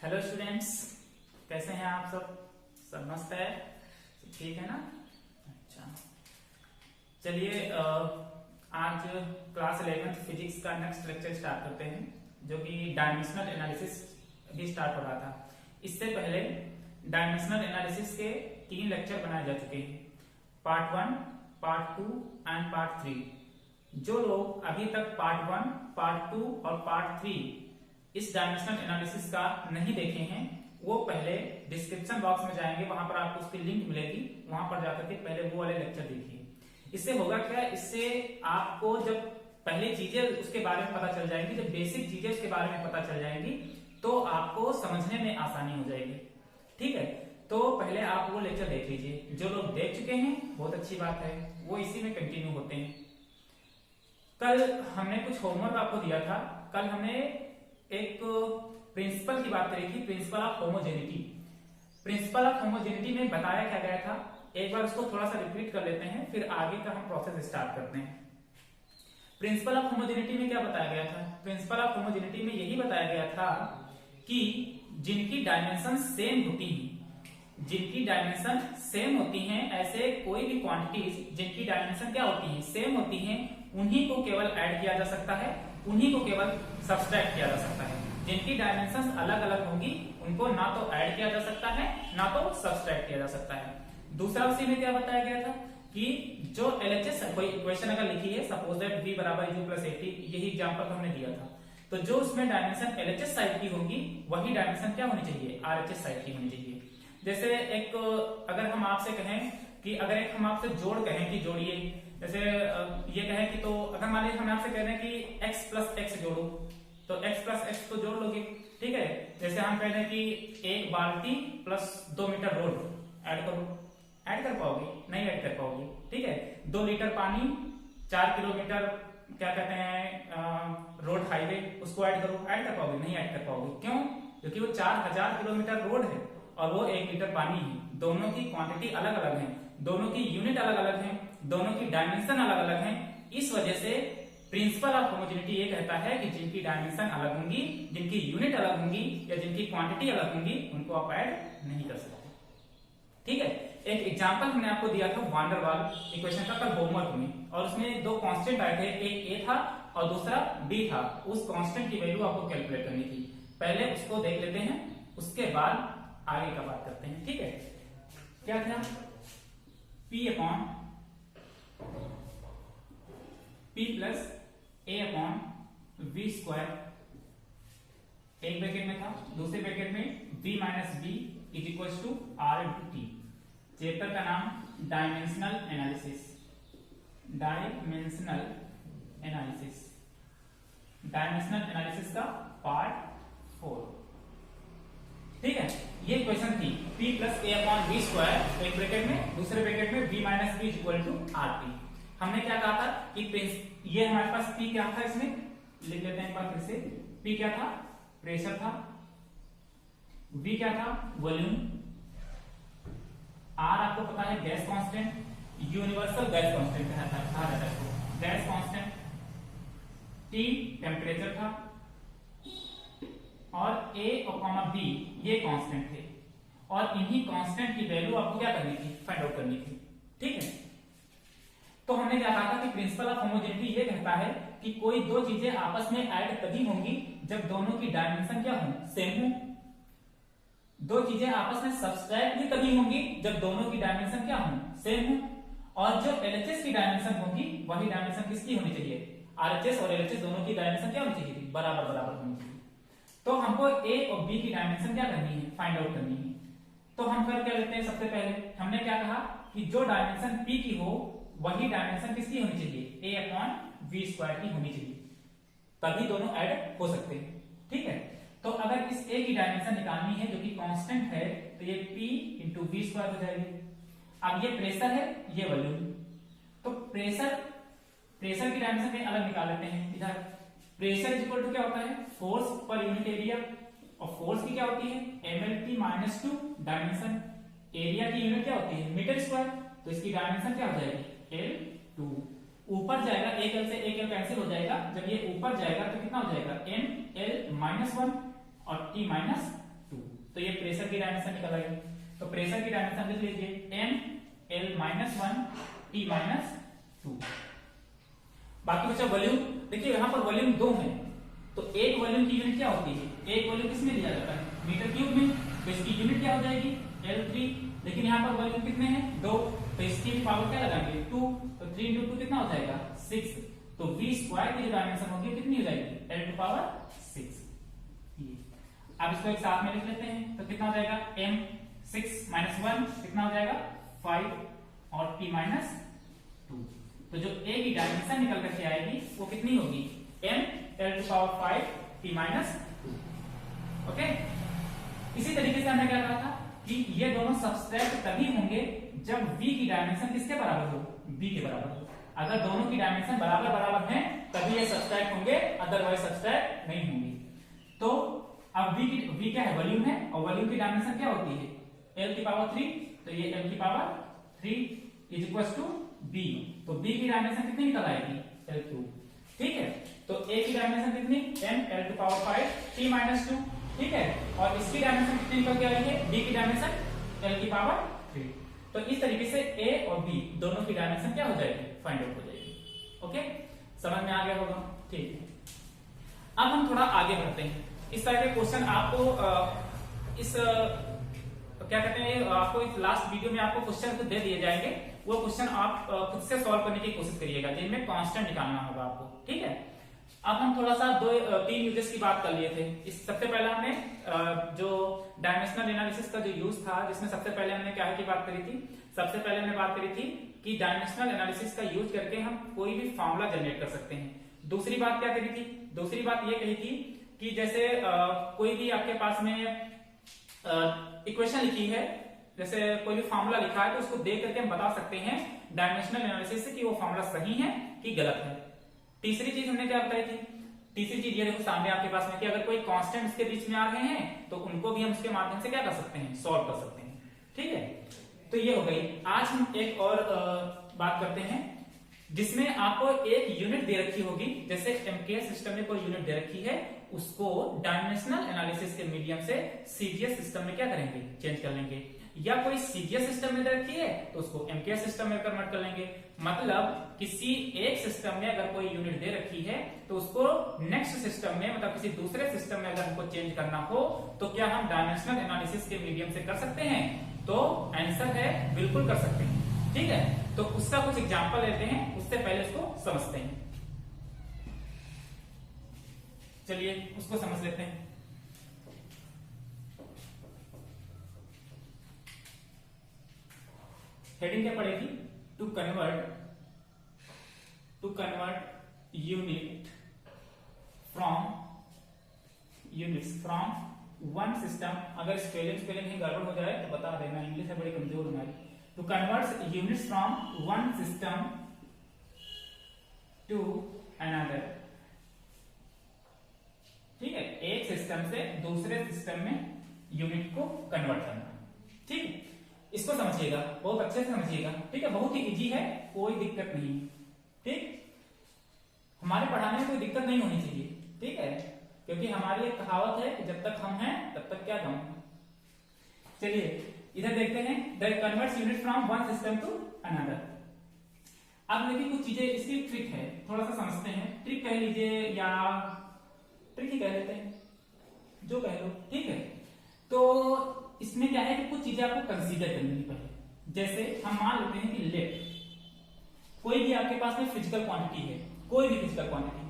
Hello students, कैसे हैं आप सब मस्त है, ठीक है ना। अच्छा, चलिए आज क्लास 11th फिजिक्स का नेक्स्ट लेक्चर स्टार्ट करते हैं, जो कि डायमेंशनल एनालिसिस भी स्टार्ट हो रहा था। इससे पहले डायमेंशनल एनालिसिस के 3 लेक्चर बनाए जा चुके हैं, पार्ट 1, पार्ट 2 एंड पार्ट 3। जो लोग अभी तक पार्ट 1, पार्ट 2 और पार्ट 3 इस डायमेंशनल एनालिसिस का नहीं देखे हैं, वो पहले डिस्क्रिप्शन बॉक्स में जाएंगे, वहां पर आपको उसकी लिंक मिलेगी, वहां पर जाकर के पहले वो वाले लेक्चर देखिए। इससे होगा क्या, इससे आपको जब पहले चीजें उसके बारे में पता चल जाएंगी, जब बेसिक चीजें उसके बारे में पता चल जाएंगी, तो आपको समझने में आसानी हो जाएगी। ठीक है, तो पहले आप वो लेक्चर देख लीजिए। जो लोग देख चुके हैं बहुत अच्छी बात है, वो इसी में कंटिन्यू होते हैं। कल हमने कुछ होमवर्क आपको दिया था। कल हमने एक प्रिंसिपल की बात करी थी, principle of homogeneity. Principle of homogeneity में बताया क्या गया था, एक बार उसको थोड़ा सा रिपीट कर लेते हैं, फिर आगे का हम प्रोसेस स्टार्ट करते हैं। प्रिंसिपल ऑफ होमोजेनिटी में क्या बताया गया था? प्रिंसिपल ऑफ होमोजेनिटी में यही बताया गया था कि जिनकी डायमेंशन सेम होती है, जिनकी डायमेंशन सेम होती हैं, ऐसे कोई भी क्वांटिटीज जिनकी डायमेंशन क्या होती है, सेम होती हैं, उन्हीं को केवल ऐड किया जा सकता है, उन्हीं को केवल सब्सट्रैक्ट किया जा सकता है। जिनकी डायमेंशंस अलग अलग होंगी, उनको ना तो ऐड किया जा सकता है, ना तो सब्सट्रैक्ट किया जा सकता है। दूसरा उसी में क्या बताया गया था कि जो एलएचएस कोई इक्वेशन अगर लिखी है, सपोज दैट v बराबर u प्लस 80, यही एग्जांपल हमने दिया था, तो जो उसमें डायमेंशन एलएचएस साइड की होगी, वही डायमेंशन क्या होनी चाहिए, आरएचएस साइड की होनी चाहिए। जैसे एक अगर हम आपसे कहें कि अगर एक हम आपसे जोड़ कहें कि जोड़िए, जैसे ये कहें कि, तो अगर मान लीजिए हम आपसे कह रहे हैं कि x प्लस एक्स जोड़ो, तो x प्लस एक्स तो जोड़ लोगे। ठीक है, जैसे हम कह रहे हैं कि 1 बाल्टी प्लस 2 मीटर रोड ऐड करो, ऐड कर पाओगे? नहीं ऐड कर पाओगे। ठीक है, 2 लीटर पानी, 4 किलोमीटर क्या कहते हैं रोड हाईवे, उसको ऐड करो, ऐड कर पाओगे? नहीं ऐड कर पाओगे। क्यों? क्योंकि वो 4000 किलोमीटर रोड है और वो 1 लीटर पानी है। दोनों की क्वांटिटी अलग अलग है, दोनों की यूनिट अलग अलग है, दोनों की डायमेंशन अलग अलग है। इस वजह से प्रिंसिपल ऑफ होमोजेनिटी ये कहता है कि जिनकी डायमेंशन अलग होंगी, जिनकी यूनिट अलग होंगी या जिनकी क्वांटिटी अलग होंगी, उनको आप ऐड नहीं कर सकते। ठीक है, एक एग्जांपल हमने आपको दिया था वान डेर वाल इक्वेशन का कल होमवर्क में, और उसमें 2 कांस्टेंट आए थे, एक ए था और दूसरा बी था। उस कांस्टेंट की वैल्यू आपको कैलकुलेट करनी थी। पहले उसको देख लेते हैं, उसके बाद आगे का बात करते हैं। ठीक है, क्या था? P upon P plus A upon V square एक ब्रैकेट में था, दूसरे ब्रैकेट में V minus b is equal to R into T. Chapter का नाम dimensional analysis, dimensional analysis, dimensional analysis का पार्ट 4। ठीक है, ये क्वेश्चन थी P plus A upon V square एक ब्रैकेट में, दूसरे ब्रैकेट में V minus b equal to R T. हमने क्या कहा था कि ये हमारे पास P क्या था, इसमें लिख लेते हैं एक बार फिर से। P क्या था? प्रेशर था। V क्या था? वॉल्यूम। R आपको पता है gas constant, universal gas constant कहा जाता है इसको, गैस कांस्टेंट। T टेम्परेचर था और A और B ये कांस्टेंट थे, और इन्हीं कांस्टेंट की वैल्यू आपको क्या करनी थी, फाइंड आउट करनी थी। ठीक है, तो हमने क्या कहा था कि प्रिंसिपल ऑफ होमोजेनिटी ये कहता है कि कोई दो चीजें आपस में ऐड तभी होंगी जब दोनों की डायमेंशन क्या हो, सेम हो। दो चीजें आपस में सब्सट्रैक्ट भी तभी होंगी जब दोनों की डायमेंशन क्या हो, सेम हो। और जो एलएचएस की डायमेंशन होगी, वही डायमेंशन किसकी होनी चाहिए, आरएचएस और एलएचएस दोनों की डायमेंशन क्या होनी चाहिए, बराबर बराबर होनी चाहिए। तो हमको ए और बी की डायमेंशन क्या करनी है, फाइंड आउट करनी है। तो हम कर क्या लेते हैं, सबसे पहले हमने क्या कहा कि जो डायमेंशन पी की हो, वही डायमेंशन किसकी होनी चाहिए, ए अपॉन वी स्क्वायर की होनी चाहिए, तभी दोनों ऐड हो सकते हैं। ठीक है, तो अगर इस ए की डायमेंशन निकालनी है जो कि कांस्टेंट है, तो ये पी इंटू वी स्क्वायर हो जाएगी। अब ये प्रेशर है, ये वॉल्यूम, तो प्रेशर की डायमेंशन कहीं अलग निकाल लेते हैं। इधर प्रेशर इज इक्वल टू क्या होता है, फोर्स पर यूनिट एरिया, और फोर्स की क्या होती है, mLT माइनस 2 डायमेंशन, एरिया की यूनिट क्या होती है, मीटर स्क्वायर, तो इसकी डायमेंशन क्या हो जाएगी, L2। ऊपर जाएगा, एक L से एक L कैंसिल हो जाएगा, जब ये ऊपर जाएगा तो कितना हो जाएगा, ML माइनस 1 और T माइनस 2। तो ये प्रेशर की डायमेंशन निकल आएगी। तो प्रेशर की डायमेंशन लिख लीजिए m l minus 1 t minus 2। बाकी बचा वॉल्यूम। देखिए यहाँ पर वॉल्यूम 2 है, तो एक वॉल्यूम की यूनिट क्या होती है, एक वॉल्यूम किसमें दिया जाता है, मीटर क्यूब में, तो इसकी यूनिट क्या हो जाएगी L3। लेकिन यहाँ पर वॉल्यूम कितने हैं, 2, तो इसकी पावर क्या लगाएंगे 2, तो 3 into 2 कितना हो जाएगा 6। तो v स्क्वायर की जो डायमेंशन होगी कितनी हो जाएगी L टू पावर 6। अब इसको एक साथ में लिख लेते हैं, तो कितना हो जाएगा m 6 माइनस 1 कितना हो जाएगा 5 और t माइनस 2। तो जो a की डायमेंशन निकल करके आएगी वो कितनी होगी m L to power 5 t minus 2। Okay, इसी तरीके से हमने क्या कहा था कि ये दोनों सबट्रैक्ट तभी होंगे जब v की डायमेंशन किसके बराबर हो, b के बराबर हो। अगर दोनों की डायमेंशन बराबर बराबर हैं तभी ये सबट्रैक्ट होंगे, अदरवाइज सबट्रैक्ट नहीं होंगे। तो अब v क्या है, वॉल्यूम है, और वॉल्यूम की डायमेंशन क्या होती है l की पावर 3, तो ये l की power 3 is equal to b। तो b की डायमेंशन कितनी निकल आएगी L3। ठीक है, तो a की डायमेंशन कितनी m L to power 5 t minus 2। ठीक है, और इसकी डायमेंशन कितनी निकल के आई है, b की डायमेंशन l की पावर 3। तो इस तरीके से a और b दोनों की डायमेंशन क्या हो जाएगी, फाइंड आउट हो जाएगी। ओके, समझ में आ गया होगा। ठीक है, अब हम थोड़ा आगे बढ़ते हैं। इस तरह के क्वेश्चन आपको क्या कहते हैं, आपको इस लास्ट वीडियो में आपको क्वेश्चन दे दिए जाएंगे, वो क्वेश्चन आप खुद से सॉल्व करने की कोशिश करिएगा, जिनमें कांस्टेंट निकालना होगा आपको। ठीक है, अब हम थोड़ा सा 3 यूजेस की बात कर लिए थे। इस सबसे पहले हमने जो डायमेंशनल एनालिसिस का जो यूज था, जिसमें सबसे पहले हमने क्या की बात करी थी, सबसे पहले हमने बात करी थी कि डायमेंशनल एनालिसिस का यूज करके हम कोई भी फॉर्मूला जनरेट कर सकते हैं। दूसरी बात क्या करी थी, दूसरी बात ये कही थी कि जैसे कोई भी आपके पास में इक्वेशन लिखी है, जैसे कोई भी फॉर्मूला लिखा है, तो उसको देख करके हम बता सकते हैं डायमेंशनल एनालिसिस से कि वो फॉर्मूला सही है कि गलत है। तीसरी चीज हमने क्या बताई थी, तीसरी चीज ये देखो सामने आपके पास में कि अगर कोई कांस्टेंट इसके बीच में आ रहे हैं तो उनको भी हम उसके माध्यम से क्या कर सकते हैं, सॉल्व कर सकते हैं। ठीक है, तो ये हो गई। आज हम एक और बात करते हैं जिसमें आपको एक यूनिट दे रखी होगी, जैसे एमकेएस सिस्टम में कोई यूनिट दे रखी है, उसको डायमेंशनल एनालिसिस के मीडियम से सीजीएस सिस्टम में क्या करेंगे, चेंज कर लेंगे। या कोई सीजीएस सिस्टम में दे रखी है तो उसको एमकेएस सिस्टम में कन्वर्ट कर लेंगे। मतलब किसी एक सिस्टम में अगर कोई यूनिट दे रखी है तो उसको नेक्स्ट सिस्टम में, मतलब किसी दूसरे सिस्टम में अगर हमको चेंज करना हो तो क्या हम डायमेंशनल एनालिसिस के मीडियम से कर सकते हैं, तो आंसर है बिल्कुल कर सकते हैं। ठीक है, तो उसका कुछ एग्जांपल लेते हैं, उससे पहले उसको समझते हैं। चलिए उसको समझ लेते हैं। हेडिंग क्या पड़ेगी, to convert units from one system. अगर स्पेलिंग ही गड़बड़ हो जाए तो बता देना, इंग्लिश है बड़ी कमजोर हमारी। To convert units from one system to another. ठीक है, एक सिस्टम से दूसरे सिस्टम में यूनिट को कन्वर्ट करना। ठीक है, इसको समझिएगा, बहुत अच्छे से समझिएगा। ठीक है, बहुत ही इजी है, कोई दिक्कत नहीं। ठीक, हमारे पढ़ाने में कोई दिक्कत नहीं होनी चाहिए। ठीक है, क्योंकि हमारी एक कहावत है कि जब तक हम हैं तब तक क्या गम। चलिए इधर देखते हैं, the converts unit from one system to another. अब देखिए कुछ चीजें, इसकी ट्रिक है, थोड़ा सा समझते हैं। ट्रिक कह लीजिए या ट्रिक ही कह लेते हैं, जो कह लो। ठीक है, तो इसमें क्या है कि कुछ चीजें आपको कंसीडर करनी पड़े। जैसे हम मान लेते हैं कि लेट कोई भी आपके पास में फिजिकल क्वांटिटी है, कोई भी फिजिकल क्वांटिटी।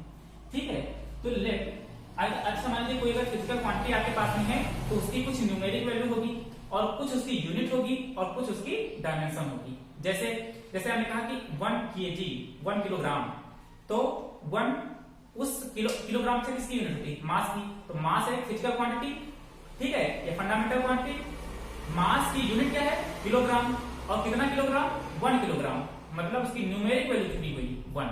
ठीक है, तो लेट अच्छा मान लीजिए कोई अगर फिजिकल क्वांटिटी आपके पास में है तो उसकी कुछ न्यूमेरिक वैल्यू होगी और कुछ उसकी यूनिट होगी और कुछ उसकी डायमेंशन होगी। जैसे हमने कहा कि 1 kg 1 किलोग्राम, तो 1 उस किलोग्राम से किसकी यूनिट होती है, मास की। तो मास है फिजिकल क्वांटिटी। ठीक है, ये फंडामेंटल क्वांटिटी। मास की यूनिट क्या है, किलोग्राम, और कितना किलोग्राम, 1 किलोग्राम, मतलब उसकी न्यूमेरिक वैल्यू कितनी हुई, 1।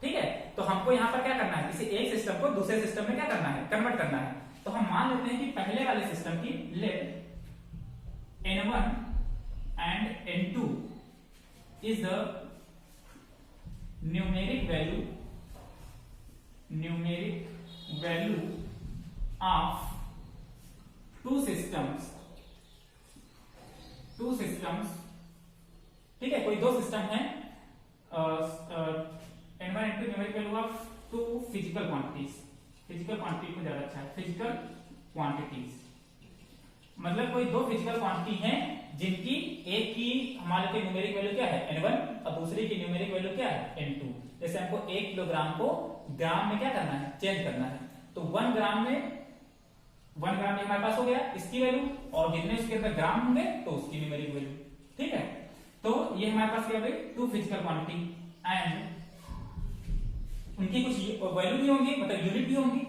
ठीक है, तो हमको यहाँ पर क्या करना है, किसी एक सिस्टम को दूसरे सिस्टम में क्या करना है, कन्वर्ट करना है। तो हम मान लेते हैं कि पहले वाले सिस्टम की late n1 and n2 is the numeric value of two systems systems, ठीक है, कोई दो सिस्टम है, n1 n2 numeric value of two physical quantities, physical quantity को ज्यादा अच्छा है, फिजिकल क्वांटिटीज मतलब कोई दो फिजिकल क्वांटिटी हैं जिनकी एक की हमारे के न्यूमेरिक वैल्यू क्या है n1 और दूसरी की न्यूमेरिक वैल्यू क्या है n2। जैसे हमको 1 किलोग्राम को ग्राम में क्या करना है, चेंज करना है, तो 1 ग्राम में हमारे पास हो गया इसकी वैल्यू, और जितने उसके अंदर ग्राम होंगे तो उसकी न्यूमेरिक वैल्यू, ठीक है। तो ये हमारे पास क्या हो गई, टू फिजिकल क्वांटिटी एंड उनकी कुछ वैल्यू भी होंगी, मतलब यूनिट भी होंगी,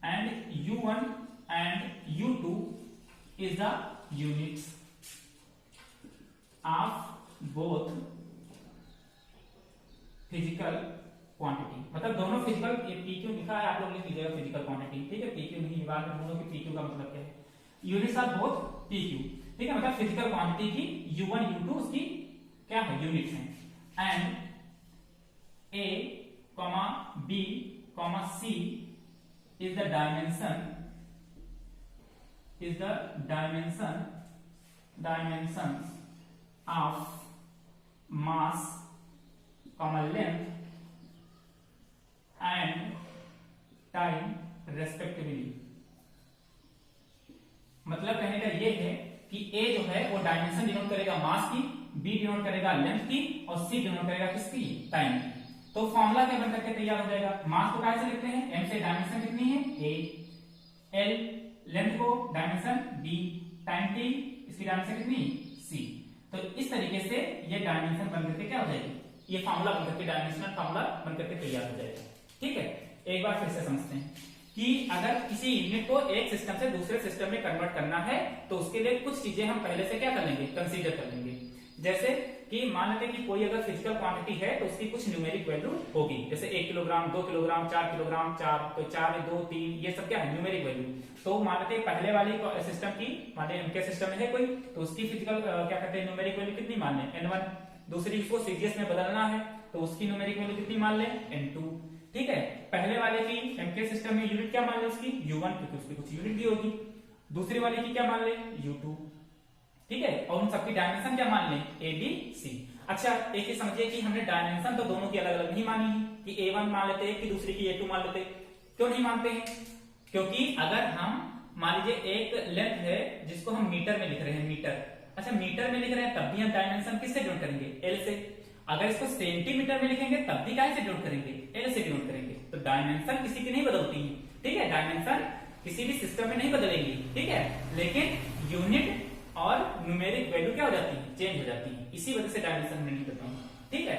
and u1 and u2 is the units of both physical quantity, मतलब दोनों फिजिकल, pq लिखा है आप लोग लिख लीजिएगा फिजिकल क्वांटिटी, ठीक है, pq नहीं बात में बोलो कि pq का मतलब क्या है, यूनिट्स ऑफ बोथ pq, ठीक है, मतलब फिजिकल क्वांटिटी की u1 u2 उसकी क्या है, यूनिट्स हैं, and a, b, c is the dimensions of mass, length and time respectively। मतलब कहने का ये है कि a जो है वो डायमेंशन डिनोट करेगा मास की, b डिनोट करेगा लेंथ की, और c डिनोट करेगा किसकी, टाइम की। तो फॉर्मूला क्या बन करके तैयार हो जाएगा, मास को कैसे लिखते हैं, m से डायमेंशन कितनी है a, l लेंथ को डायमेंशन d, टाइम t इसकी डायमेंशन कितनी c। तो इस तरीके से ये डायमेंशन बनकर के क्या हो जाएगी, ये फार्मूला बनकर के डायमेंशनल फार्मूला बनकर के तैयार हो जाएगा, ठीक है। एक बार फिर से समझते हैं कि अगर किसी यूनिट को एक सिस्टम से दूसरे सिस्टम में कन्वर्ट करना है तो उसके लिए कुछ चीजें हम पहले से क्या कर लेंगे, कंसीडर कर लेंगे। जैसे कि मान लेते हैं कि कोई अगर फिजिकल क्वांटिटी है तो उसकी कुछ न्यूमेरिक वैल्यू होगी, जैसे 1 किलोग्राम, 2 किलोग्राम, 4 किलोग्राम, 4 तो 4 2 3 ये सब क्या है, न्यूमेरिक वैल्यू। तो मान लेते हैं पहले वाली सिस्टम की, मान लें उनके सिस्टम में है कोई, तो उसकी फिजिकल क्या कहते हैं न्यूमेरिक वैल्यू कितनी मान लें n1, दूसरी को सीजीएस में बदलना है तो उसकी न्यूमेरिक वैल्यू कितनी मान लें n2, ठीक है। पहले वाले की एमके सिस्टम में यूनिट क्या मान लें उसकी u1, क्योंकि उसकी कुछ यूनिट भी होगी, दूसरी वाले की क्या मान लें u2, ठीक है, और उन सबकी डायमेंशन क्या मान लें a b c। अच्छा एक ही समझिए कि हमने डायमेंशन तो दोनों की अलग अलग नहीं मानी है कि a1 मान लेते हैं कि दूसरी की a2 मान लेते, क्यों नहीं मानते हैं, क्योंकि अगर हम मान लीजिए एक लेंथ है जिसको हम मीटर में लिख रहे हैं, मीटर, अच्छा मीटर में लिख रहे हैं तब भी हम डायमेंशन किससे डिनोट करेंगे, l से। अगर इसको सेंटीमीटर में लिखेंगे तब भी कैसे डिनोट करेंगे, l से डिनोट करेंगे। तो डायमेंशन किसी की नहीं बदलती है, ठीक है, डायमेंशन किसी भी सिस्टम में नहीं बदलेंगी, ठीक है, लेकिन यूनिट और न्यूमेरिक वैल्यू क्या हो जाती है, चेंज हो जाती है, इसी वजह से डायमेंशन में नहीं करता हूं, ठीक है।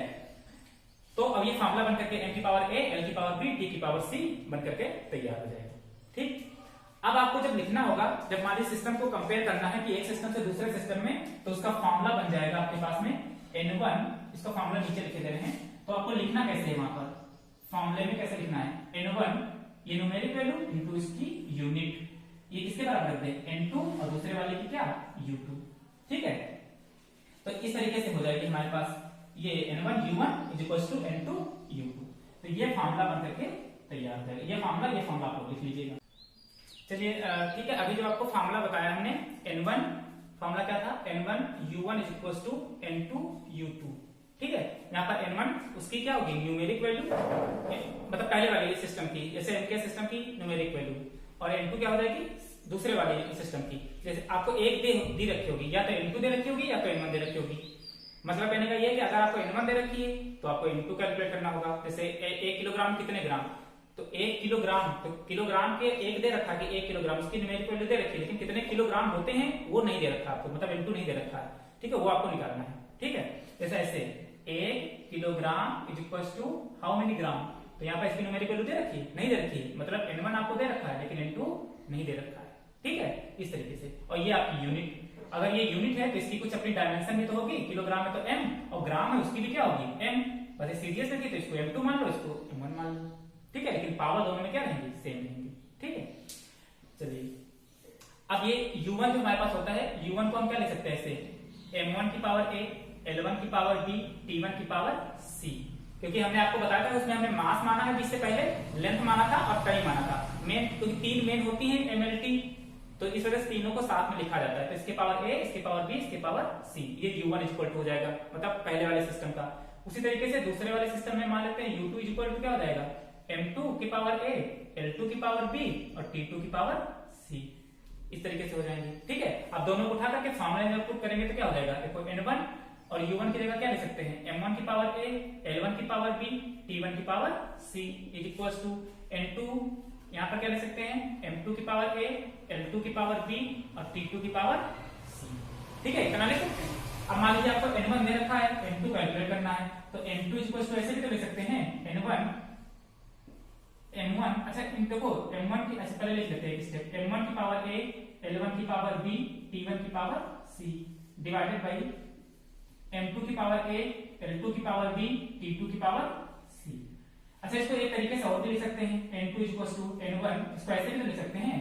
तो अब ये फार्मूला बनकर के m की पावर a, l की पावर b, t की पावर c बनकर के तैयार हो जाएगा, ठीक। अब आपको जब लिखना होगा, जब हमारे सिस्टम को कंपेयर करना है कि एक सिस्टम से दूसरे सिस्टम में, तो उसका फार्मूला बन जाएगा आपके पास में n1, इसका फार्मूला नीचे लिखे दे रहे हैं, तो आपको लिखना कैसे है, वहां पर फार्मूले में कैसे लिखना है, n1 ये न्यूमेरिक वैल्यू इनटू इसकी यूनिट, ये किसके बराबर रख दें n2, और दूसरे वाले की क्या u2, ठीक है। तो इस तरीके से हो जाएगी हमारे पास ये n1 u1 is equal to n2 u2। तो ये फार्मूला बन करके तैयार हो जाएगा, ये फार्मूला आप लिख लीजिएगा। चलिए ठीक है, अभी जो आपको फार्मूला बताया हमने n1, फार्मूला क्या था, n1 u1 is equal to n2 u2, ठीक है। यहाँ पर n1 उसकी क्या होगी, न्यूमेरिक वैल्यू, मतलब पहले वाले सिस्टम की, जैसे m के सिस्टम की न्यूमेरिक वैल्यू, और n2 क्या हो जाएगी दूसरे वाले सिस्टम की। जैसे आपको एक दी रखी होगी, या तो n2 दे रखी होगी या तो n1 दे रखी होगी। मतलब कहने का ये है कि अगर आपको n1 दे रखी है तो आपको n2 कैलकुलेट करना होगा। जैसे 1 किलोग्राम कितने ग्राम, तो 1 किलोग्राम, तो किलोग्राम के एक दे रखा कि 1 किलोग्राम, उसकी न्यूमेरिक वैल्यू दे रखी है, लेकिन कितने किलोग्राम होते हैं वो नहीं दे रखा आपको, मतलब n2 नहीं दे रखा है, ठीक है, वो आपको निकालना है, ठीक है। जैसे ऐसे 1 kilogram is equal to how many gram, तो यहाँ पर इसकी न्यूमेरिक वैल्यू दे रखी है, नहीं दे रखी है, मतलब n1 आपको दे रखा है लेकिन n2 नहीं दे रखा है, ठीक है, इस तरीके से। और ये आपकी यूनिट, अगर ये यूनिट है तो इसकी कुछ अपनी डायमेंशन भी तो होगी, किलोग्राम में तो m, और ग्राम में उसकी भी क्या होगी m, बस सीरियस रखिए तो इसको m2 मान लो, इसको m1 मान लो, ठीक है, लेकिन पावर दोनों में क्या रहेंगी, सेम रहेंगी, ठीक है। चलिए अब ये u1 जो हमारे पास होता है, u1 को हम क्या लिख सकते हैं ऐसे, m1 की पावर a, l1 की पावर b, t1 की पावर c, क्योंकि हमने आपको बताया था उसमें हमने मास माना है, जिससे पहले लेंथ माना था और टाइम माना था। मेन क्योंकि 3 मेन होती हैं mlt, तो इस वजह से तीनों को साथ में लिखा जाता है, तो इसके पावर a, इसके पावर b, इसके पावर c, ये u1 इक्वल टू हो जाएगा, मतलब पहले वाले सिस्टम का। उसी तरीके से दूसरे वाले सिस्टम में मान लेते हैं u2 इक्वल टू क्या हो जाएगा, m2 की पावर a, l2 की पावर b और t2 की पावर c, इस तरीके से हो जाएंगे। ठीक है, अब दोनों को उठा करके फॉर्मूला में पुट करेंगे तो क्या हो जाएगा, देखो n1 और u1 की जगह क्या लिख सकते हैं, m1 की पावर a, l1 की पावर b, t1 की पावर c is equals to n2, यहाँ पर क्या लिख सकते हैं, m2 की पावर a, l2 की पावर b और t2 की पावर c। ठीक है, इतना लिख सकते हैं। अब मान लीजिए आपको n1 दे रखा है, n2 कैलकुलेट करना है, तो n2 इक्वल्स टू ऐसे भी तो लिख सकते हैं n1 m1, अच्छा देखो m1 की, अच्छा पहले लिख लेते हैं एक स्टेप, m1 की पावर a, l1 की पावर b, t1 की पावर c डिवाइडेड बाई m2 की पावर a, l2 की पावर b, t2 की पावर c। अच्छा इसको एक तरीके से और भी लिख सकते हैं, n2 इक्वल्स टू n1, इसको ऐसे भी तो लिख सकते हैं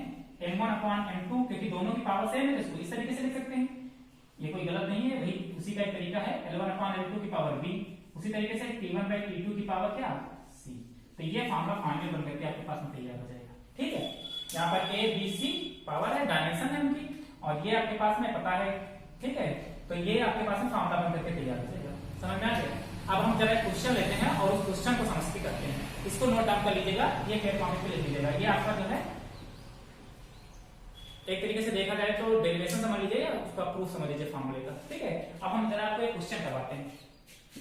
m1 अपॉन m2, क्योंकि दोनों की पावर सेम है तो इसको इस तरीके से लिख सकते हैं, ये कोई गलत नहीं है भाई, उसी का एक तरीका है, l1 अपॉन l2 की पावर b, उसी तरीके से t1 बाई t2 की पावर क्या c। तो ये फार्मूला फाइनल बन करके आपके पास में तैयार हो जाएगा। ठीक है, यहाँ पर a b c पावर है, डायमेंशन है उनकी, और ये आपके पास में पता है। ठीक है, तो ये आपके पास में फार्मूला बन करके तैयार हो जाएगा, समझ में आ गया। अब हम जरा एक क्वेश्चन लेते हैं और उस क्वेश्चन को समझ के करते हैं, इसको नोट डाउन कर लीजिएगा, ये पेपर कॉपी पे लिख लीजिएगा। ये आपका जो है एक तरीके से देखा जाए तो डेरिवेशन समझ लीजिए, उसका प्रूफ समझ लीजिए फार्मूले का। ठीक है, अब हम जरा आपको एक क्वेश्चन करवाते हैं,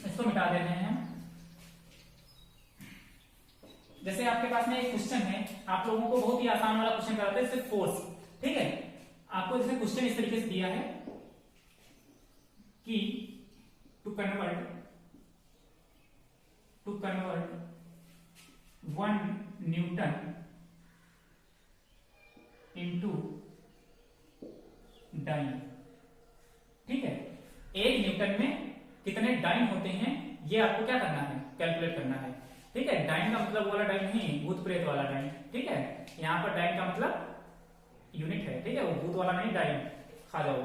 इसको मिटा देते हैं हम। जैसे आपके पास में एक क्वेश्चन है, आप लोगों को बहुत ही आसान वाला क्वेश्चन कराते हैं, सिर्फ फोर्स। ठीक है, आपको जैसे क्वेश्चन इस तरीके से दिया है कि to convert 1 newton into dyne. ठीक है, एक न्यूटन में कितने डाइन होते हैं ये आपको क्या करना है, कैलकुलेट करना है। ठीक है, डाइन का मतलब वो वाला डाइन नहीं, भूत प्रेत वाला डाइन। ठीक है, यहाँ पर डाइन का मतलब यूनिट है। ठीक है, वो भूत वाला नहीं, डाइन खा जाओ।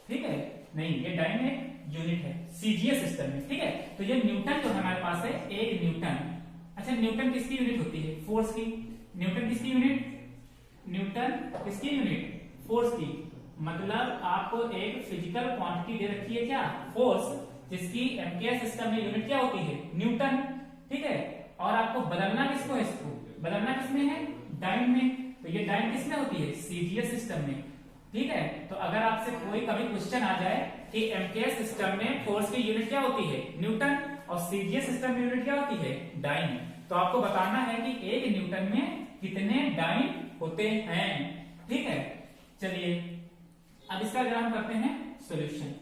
ठीक है, नहीं, ये डाइन एक यूनिट है सीजीएस सिस्टम में। ठीक है, तो ये न्यूटन जो हमारे पास है, एक न्यूटन। अच्छा, न्यूटन किसकी यूनिट होती है, फोर्स की। न्यूटन किसकी यूनिट, न्यूटन किसकी यूनिट, फोर्स की। मतलब आपको एक फिजिकल क्वांटिटी दे रखी है क्या, फोर्स, जिसकी एमकेएस सिस्टम में यूनिट क्या होती है, न्यूटन। ठीक है, और आपको बदलना किसको है, इसको बदलना किसमें है, डाइन में। तो ये डाइन किसमें होती है, सीजीएस सिस्टम में। ठीक है, तो अगर आपसे कोई कभी क्वेश्चन आ जाए कि एमकेएस सिस्टम में फोर्स की यूनिट क्या होती है, न्यूटन, और सीजीएस सिस्टम में यूनिट क्या होती है, डाइन, तो आपको बताना है कि एक न्यूटन में कितने डाइन होते हैं। ठीक है, चलिए अब इसका जरा हम करते हैं सॉल्यूशन।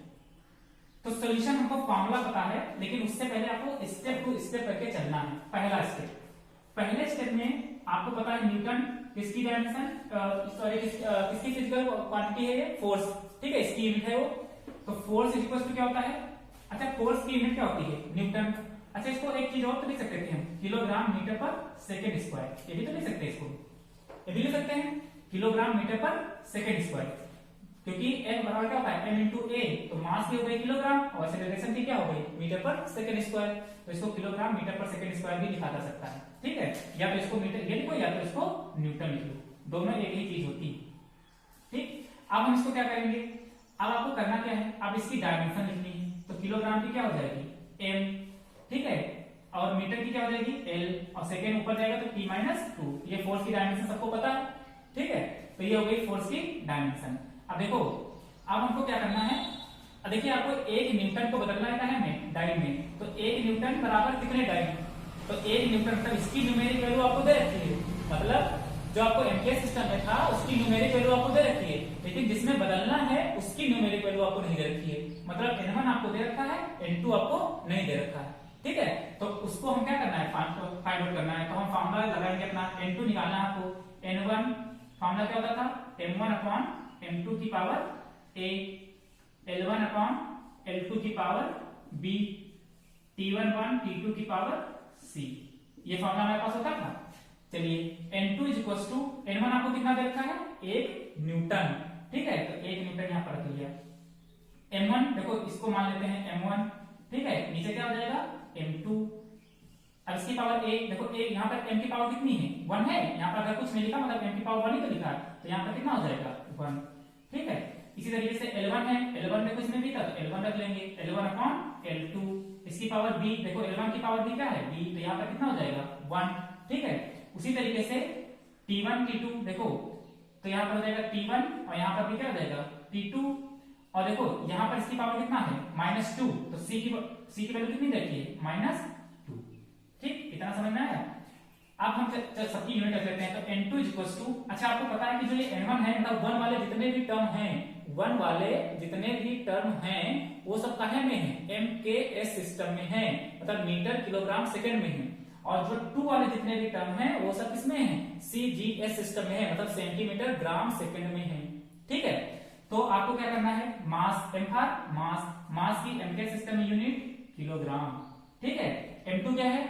तो सॉल्यूशन हमको फॉर्मूला पता है, लेकिन उससे पहले आपको स्टेप टू स्टेप करके चलना है। पहला स्टेप, पहले स्टेप में आपको पता है न्यूटन किसकी डायमेंशन, सॉरी किसकी फिजिकल क्वांटिटी है, ये फोर्स। ठीक है, इसकी यूनिट है वो। तो फोर्स इक्वल टू क्या होता है, अच्छा फोर्स की यूनिट क्या होती है, न्यूटन। अच्छा, इसको एक चीज और तो लिख सकते थे हम, kilogram metre per second square, ये भी तो लिख सकते हैं, इसको ये भी लिख सकते हैं, kilogram metre per second square, क्योंकि m बराबर क्या होता है, m इंटू ए, तो मास की हो गई किलोग्राम और एक्सेलरेशन की क्या हो गई, मीटर पर सेकेंड स्क्वायर। तो इसको kilogram metre per second square भी लिखा जा सकता है। ठीक है, या तो इसको मीटर ये लिखो, या तो इसको न्यूटन लिख लो, दोनों एक ही चीज होती है। ठीक, अब हम इसको क्या करेंगे, अब आपको करना क्या है, अब इसकी डायमेंशन लिखनी है। तो किलोग्राम की क्या हो जाएगी, m। ठीक है, और मीटर की क्या हो जाएगी, l, और सेकेंड ऊपर जाएगा तो t माइनस 2। ये फोर्स की डायमेंशन सबको पता है। ठीक है, तो ये हो गई फोर्स की डायमेंशन। अब देखो, अब हमको क्या करना है, देखिए आपको एक न्यूटन को बदलना है कहाँ में, डाइन में। तो एक न्यूटन बराबर कितने डाइन, तो एक न्यूटन, मतलब इसकी न्यूमेरिक वैल्यू आपको दे रखी है, मतलब जो आपको एमकेएस सिस्टम में था उसकी न्यूमेरिक वैल्यू आपको दे रखी है, लेकिन जिसमें बदलना है उसकी न्यूमेरिक वैल्यू आपको नहीं दे रखी है। मतलब n1 आपको दे रखा है, n2 आपको नहीं दे रखा है। ठीक है, तो उसको हम क्या करना है, फाइंड आउट करना है। तो हम फॉर्मूला लगाएंगे अपना, n2 निकालना है आपको। n1 फॉर्मूला क्या होता था, m1 अपॉन m2 की power a, l1 upon l2 की power b, t1 upon t2 की पावर c। ये फॉर्मूला हमारे पास होता था। चलिए, n2 is equal to, n1 आपको कितना दे रखा है, 1 न्यूटन। ठीक है, तो 1 न्यूटन यहाँ पर रख लिया। m1 देखो, इसको मान लेते हैं m1। ठीक है, नीचे क्या हो जाएगा, m2। अब इसकी पावर a, देखो a यहाँ पर m की पावर कितनी है, 1 है। यहाँ पर अगर कुछ नहीं लिखा मतलब m की पावर 1 ही तो लिखा है, तो यहाँ पर कितना हो जाएगा 1, ठीक है। इसी तरीके से L1 है, L1 में कुछ में भी था तो L1 रख लेंगे, L1 अपॉन L2, इसकी पावर b, देखो L1 की पावर b क्या है b, तो यहाँ पर कितना हो जाएगा 1, ठीक है। उसी तरीके से T1 T2 देखो, तो यहाँ पर हो जाएगा T1 और यहाँ पर भी क्या हो जाएगा T2, और देखो यहाँ पर इसकी पावर कितना है -2, तो c की वैल्यू कितनी देखिए -2, ठीक, इतना समझ में आया। अब हम सबकी यूनिट रख लेते हैं, तो N2 इक्वल्स टू, अच्छा आपको पता है कि जो ये N1 है मतलब 1 वाले जितने भी टर्म हैं, 1 वाले जितने भी टर्म हैं वो सब कहे में है, MKS सिस्टम में है, मतलब मीटर किलोग्राम सेकंड में है, और जो 2 वाले जितने भी टर्म हैं वो सब किसमें है, CGS सिस्टम में है, मतलब सेंटीमीटर ग्राम सेकंड में है, ठीक है। तो आपको क्या करना है, मास, M फॉर मास की MKS सिस्टम में यूनिट किलोग्राम, ठीक है। M2 क्या है,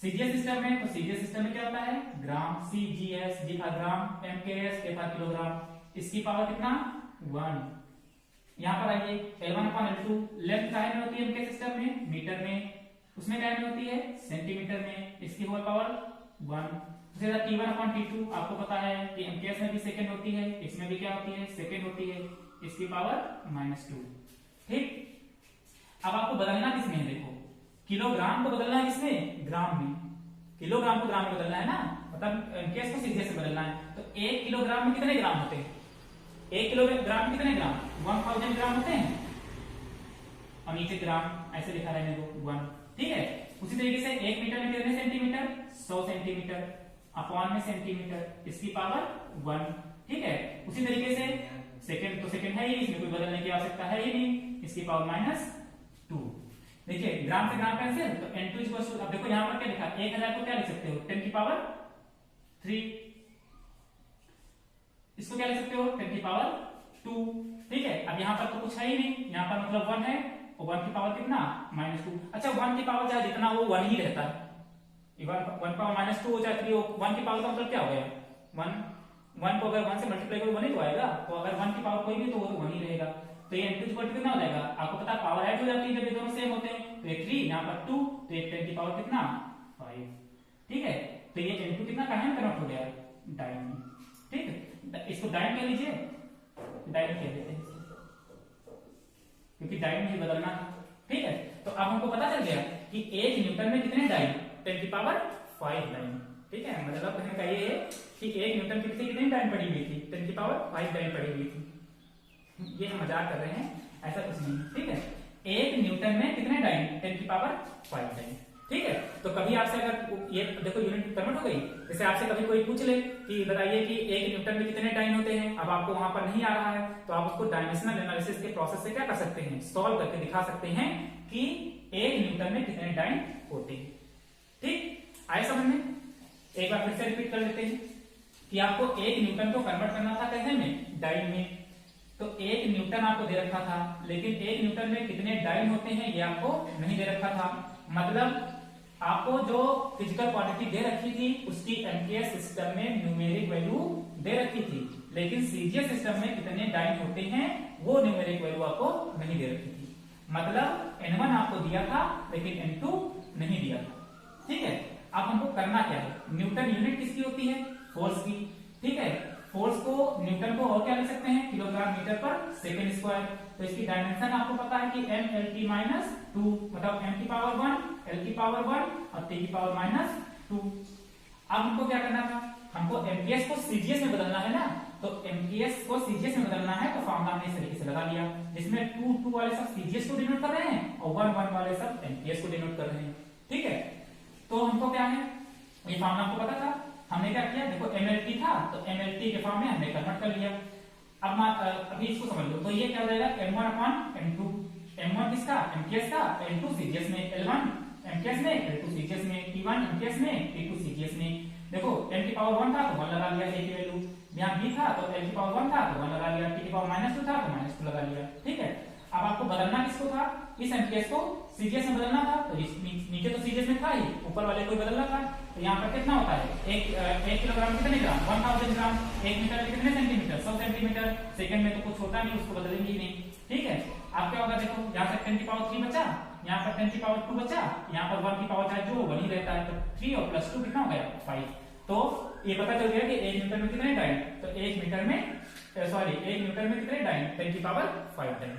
CGS सिस्टम में, तो CGS सिस्टम में क्या होता है ग्राम, CGS G for gram, MKS K for kilogram, इसकी पावर कितना 1। यहाँ पर आइए L1 अपॉन L2, लेंथ काय में होती है MKS सिस्टम में, मीटर में, उसमें काय में होती है सेंटीमीटर में, इसकी होल पावर 1। उसी तरह T1 अपॉन T2 आपको पता है कि MKS में भी सेकंड होती है, इसमें भी क्या होती है सेकंड होती है, इसकी पावर -2, ठीक। अब आपको बदलना किसमें है, देखो किलोग्राम को बदलना है किसमें, ग्राम में, किलोग्राम को ग्राम में बदलना है ना, मतलब MKS को CGS से बदलना है। तो 1 किलोग्राम में कितने ग्राम होते हैं, 1 किलोग्राम में कितने ग्राम 1000 ग्राम होते हैं, और नीचे ग्राम ऐसे लिखा रहने दो 1, ठीक है। उसी तरीके से 1 मीटर में कितने सेंटीमीटर, 100 सेंटीमीटर, अपॉन में सेंटीमीटर, इसकी पावर 1, ठीक है। उसी तरीके से सेकंड, तो सेकंड है ही, इसमें कोई बदलने की आवश्यकता है ही नहीं, इसकी पावर -2। देखिए ग्राम से ग्राम कैंसिल, तो N2 इक्वल्स टू, अब देखो यहाँ पर क्या लिखा, 1000 को क्या लिख सकते हो 10 की पावर 3, इसको क्या लिख सकते हो 10 की पावर 2, ठीक है। अब यहाँ पर तो कुछ है ही नहीं, यहाँ पर मतलब 1 है, और 1 की पावर कितना -2। अच्छा 1 की पावर चाहे जितना हो 1 ही रहता है, 1 पावर -2 हो चाहे 3 हो, 1 की पावर का मतलब क्या हो गया 1 को अगर 1 से मल्टीप्लाई करो 1 ही तो आएगा, तो अगर 1 की पावर कोई भी तो वो 1 ही रहेगा। तो ये N2 इक्वल टू कितना हो जाएगा, आपको पता है पावर ऐड हो जाती है जब ये दोनों सेम होते हैं, तो ये 3 यहाँ पर 2, तो ये 10 की पावर कितना 5, ठीक है। तो ये N2 कितना कहाँ कन्वर्ट हो गया डाइन में, ठीक है। इसको डाइन कह लीजिए, डाइन कह देते हैं क्योंकि डाइन में ही बदलना है, ठीक है। तो अब हमको पता चल गया कि 1 न्यूटन में कितने डाइन, 10 की पावर 5 डाइन, ठीक है। मतलब कहने का ये है कि 1 न्यूटन के पीछे कितनी डाइन पड़ी हुई थी, 10 की पावर 5 डाइन पड़ी हुई थी। ये हम मजाक कर रहे हैं, ऐसा कुछ नहीं, ठीक है। 1 न्यूटन में कितने डाइन, 10 की पावर 5 डाइन, ठीक है। तो कभी आपसे अगर ये देखो यूनिट कन्वर्ट हो गई, जैसे आपसे कभी कोई पूछ ले कि बताइए कि 1 न्यूटन में कितने डाइन होते हैं, अब आपको वहां पर नहीं आ रहा है, तो आप उसको डायमेंशनल एनालिसिस के प्रोसेस से क्या कर सकते हैं, सॉल्व करके दिखा सकते हैं कि 1 न्यूटन में कितने डाइन होते हैं, ठीक। आए समझ में, एक बार फिर से रिपीट कर लेते हैं कि आपको 1 न्यूटन को कन्वर्ट करना था कैसे में, डाइन में। तो 1 न्यूटन आपको दे रखा था, लेकिन 1 न्यूटन में कितने डाइन होते हैं ये आपको नहीं दे रखा था, मतलब आपको जो फिजिकल क्वांटिटी दे रखी थी उसकी MKS सिस्टम में न्यूमेरिक वैल्यू दे रखी थी, लेकिन CGS सिस्टम में कितने डाइन होते हैं वो न्यूमेरिक वैल्यू आपको नहीं दे रखी थी। मतलब N1 आपको दिया था लेकिन N2 नहीं दिया था, ठीक है। अब हमको करना क्या है, न्यूटन यूनिट किसकी होती है, फोर्स की, ठीक है। फोर्स को न्यूटन को और क्या लिख सकते हैं, kilogram metre per second square. तो इसकी डायमेंशन आपको पता है कि mLT - 2, मतलब m की पावर 1, l की पावर 1 और t की पावर -2। अब हमको क्या करना था, हमको MKS को CGS में बदलना है ना, तो MKS को CGS में बदलना है, तो फॉर्मूला हमने इस तरीके से लगा लिया, जिसमें 2 वाले सब CGS को डिनोट कर रहे हैं और 1 वाले सब MKS को डिनोट कर रहे हैं, ठीक है। तो हमको क्या है, ये फॉर्मूला हमको पता था, हमने क्या किया, देखो mLT था तो mLT के फॉर्म में हमने कन्वर्ट कर लिया। अब अभी इसको समझ लो, तो ये क्या हो जाएगा m1 अपॉन m2, m1 किसका MKS का, l2 CGS में, l1 MKS में, l2 CGS में, t1 MKS में, t2 CGS में। देखो m की पावर 1 था तो 1 लगा लिया a की वैल्यू, यहाँ b था तो l की पावर 1 था तो 1 लगा लिया, t की पावर -2 था तो -2 लगा लिया, ठीक है। अब आपको बदलना किसको था, इस MKS को CGS में बदलना था, तो नीचे तो CGS में था ही, ऊपर वाले को बदलना था। तो यहाँ पर कितना होता है, 1 किलोग्राम कितने ग्राम, 1000 ग्राम, 1 मीटर में कितने सेंटीमीटर, 100 सेंटीमीटर, सेकंड में तो कुछ होता नहीं, उसको बदलेंगे ही नहीं, ठीक है। अब क्या होगा, देखो यहाँ से 10 की पावर 3 बचा, यहाँ पर 10 की पावर 2 बचा, यहाँ पर 1 की पावर चाहे जो 1 ही रहता है, तो 3 और +2 कितना हो गया 5। तो ये पता चल गया कि 1 न्यूटन में कितने टाइम, तो 1 मीटर में सॉरी 1 न्यूटन में कितने टाइम, 10 की पावर 5 टाइम।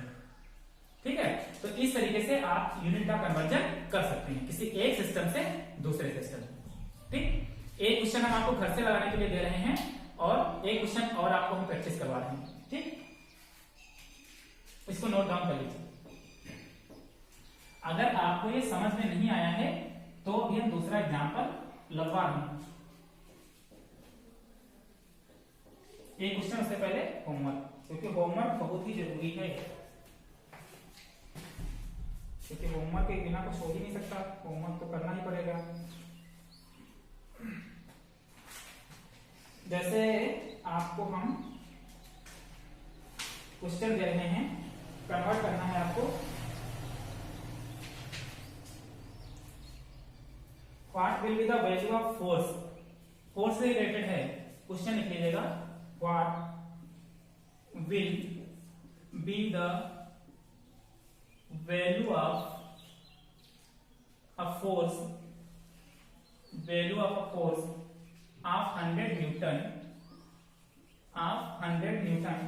ठीक है, तो इस तरीके से आप यूनिट का कन्वर्जन कर सकते हैं किसी एक सिस्टम से दूसरे सिस्टम। ठीक, एक क्वेश्चन हम आपको घर से लगाने के लिए दे रहे हैं और एक क्वेश्चन और आपको हम प्रैक्टिस करवा रहे हैं। ठीक, इसको नोट डाउन कर लीजिए। अगर आपको ये समझ में नहीं आया है तो अभी हम दूसरा एग्जाम्पल लगवा रहे हैं। एक क्वेश्चन उससे पहले होमवर्क, क्योंकि होमवर्क बहुत ही जरूरी है, क्योंकि होमवर्क के बिना कुछ हो ही नहीं सकता, होमवर्क तो करना ही पड़ेगा। जैसे आपको हम क्वेश्चन दे रहे हैं, कन्वर्ट करना है आपको, what will be the value of force, force से रिलेटेड है क्वेश्चन, लिख लीजिएगा what will be the value of a force, value of a force of 100 Newton, of 100 Newton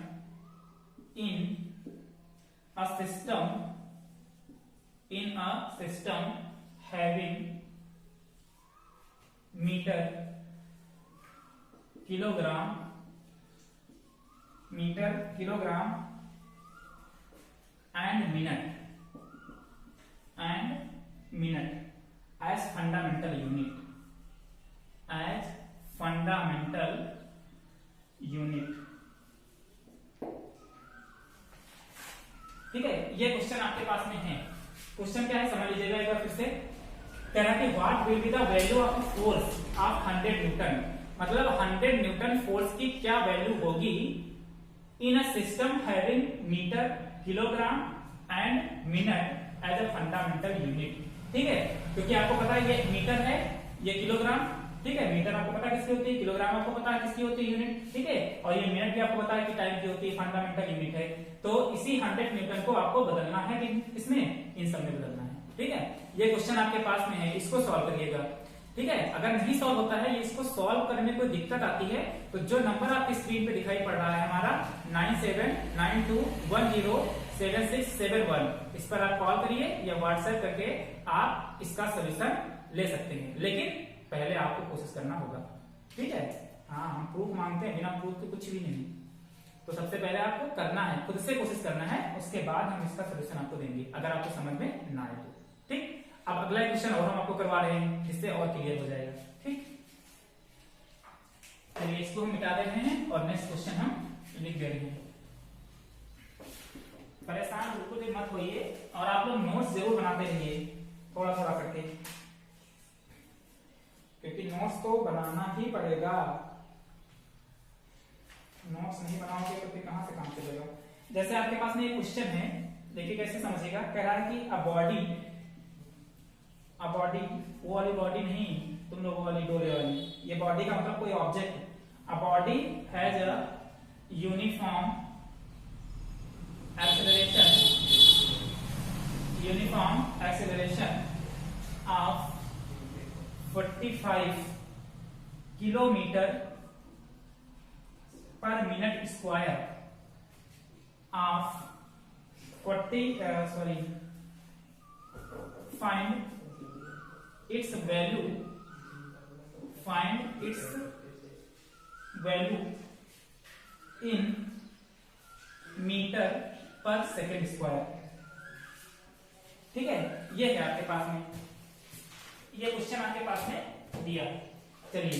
in a system having meter, kilogram and minute as fundamental unit, as fundamental unit। ठीक है, ये question आपके पास में है। Question क्या है समझ लीजिएगा एक बार फिर से। कह रहा है कि what will be the value of force of 100 newton, मतलब 100 न्यूटन फोर्स की क्या वैल्यू होगी in a system having metre, kilogram and minute as a fundamental unit. ठीक है, क्योंकि आपको पता है ये मीटर है, ये किलोग्राम, ठीक है, मीटर आपको पता है किसकी होती है, किलोग्राम आपको पता है किसकी होती है, यूनिट। ठीक है, और ये मिनट भी आपको पता है कि टाइम की होती है, फंडामेंटल यूनिट है। तो इसी 100 न्यूटन को आपको बदलना है कि इसमें, इन सब में बदलना है। ठीक है, ये क्वेश्चन आपके पास में है, इसको सॉल्व करिएगा। ठीक है, अगर नहीं सॉल्व होता है, इसको सॉल्व करने में कोई दिक्कत आती है तो जो नंबर आपकी स्क्रीन पे दिखाई पड़ रहा है हमारा 9792107671, इस पर आप कॉल करिए या व्हाट्सएप करके आप इसका सोल्यूशन ले सकते हैं, लेकिन पहले आपको कोशिश करना होगा। ठीक है, हाँ, हम प्रूफ मांगते हैं, बिना प्रूफ के कुछ भी नहीं। तो सबसे पहले आपको करना है, खुद से कोशिश करना है, उसके बाद हम इसका सोल्यूशन आपको देंगे अगर आपको समझ में ना आए तो। ठीक, अब अगला क्वेश्चन और हम आपको करवा रहे हैं, जिससे और क्लियर हो जाएगा। ठीक, चलिए इसको हम मिटा दे रहे हैं और नेक्स्ट क्वेश्चन हम लिख दे रहे हैं। परेशान बिल्कुल भी मत होइए और आप लोग नोट्स जरूर बनाते रहिए, थोड़ा थोड़ा करके, क्योंकि नोट्स तो बनाना ही पड़ेगा। नोट्स नहीं बनाओगे तो फिर कहां से काम चलेगा। जैसे आपके पास में एक क्वेश्चन है, देखिए कैसे समझिएगा। कह रहा है कि अ बॉडी, वो वाली बॉडी नहीं, तुम लोगों वाली डोले वाली, ये बॉडी का मतलब कोई object. A body has a uniform acceleration of 45 kilometre per minute square of 40 find its value in metre per second square. ठीक है, ये है आपके पास में, ये क्वेश्चन आपके पास में दिया। चलिए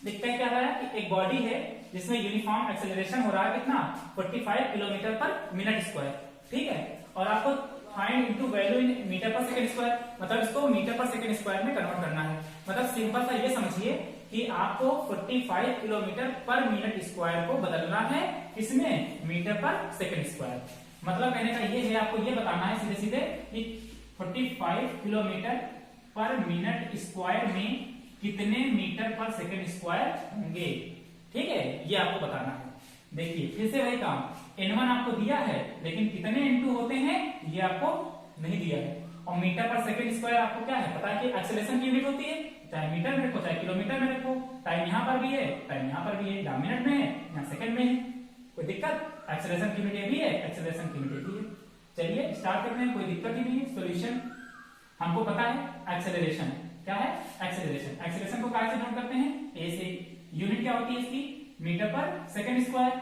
देखते हैं क्या रहा है कि एक बॉडी है जिसमें यूनिफॉर्म एक्सेलरेशन हो रहा है कितना, 45 किलोमीटर पर मिनट स्क्वायर। ठीक है, और आपको find into value in metre per second square, मतलब इसको मीटर पर सेकंड स्क्वायर में कन्वर्ट करना है। मतलब सिंपल सा ये समझिए कि आपको 45 किलोमीटर पर मिनट स्क्वायर को बदलना है, इसमें मीटर पर सेकंड स्क्वायर। मतलब कहने का ये है, आपको ये बताना है सीधे सीधे कि 45 किलोमीटर पर मिनट स्क्वायर में कितने मीटर पर सेकंड स्क्वायर होंगे। ठीक है, ये आपको बताना है। देखिए फिर से वही काम, N1 आपको दिया है लेकिन कितने N2 होते हैं ये आपको नहीं दिया है, और मीटर पर सेकंड स्क्वायर आपको क्या है पता है कि एक्सेलरेशन की यूनिट होती है, चाहे मीटर में रखो चाहे किलोमीटर में रखो, टाइम यहाँ पर भी है टाइम यहाँ पर भी है, यहाँ मिनट में है यहाँ सेकंड में है, कोई दिक्कत? एक्सेलरेशन की यूनिट ये भी है, एक्सेलरेशन की यूनिट भी है। चलिए स्टार्ट करते हैं, कोई दिक्कत ही नहीं है। सॉल्यूशन हमको पता है एक्सेलरेशन क्या है, एक्सेलरेशन। एक्सेलरेशन को कैसे नोट करते हैं, ए से। यूनिट क्या होती है इसकी, मीटर पर सेकंड स्क्वायर।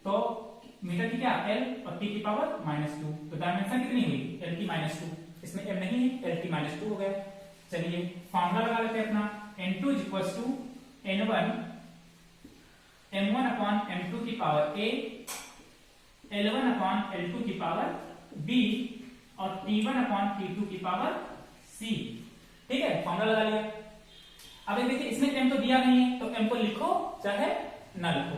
तो मीटर की क्या, एल और टी की पावर -2। तो डायमेंशन कितनी हुई, एल की -2। इसमें एल नहीं है, एल की -2 हो गया। चलिए फॉर्मूला लगा लेते हैं अपना, n2 = n1 m1/m2 की पावर a, l1/l2 की पावर b और t1/t2 की पावर c। ठीक है, फॉर्मूला लगा लिया। अब देखिए इसमें m तो दिया नहीं है, तो m को लिखो चाहे ना लिखो।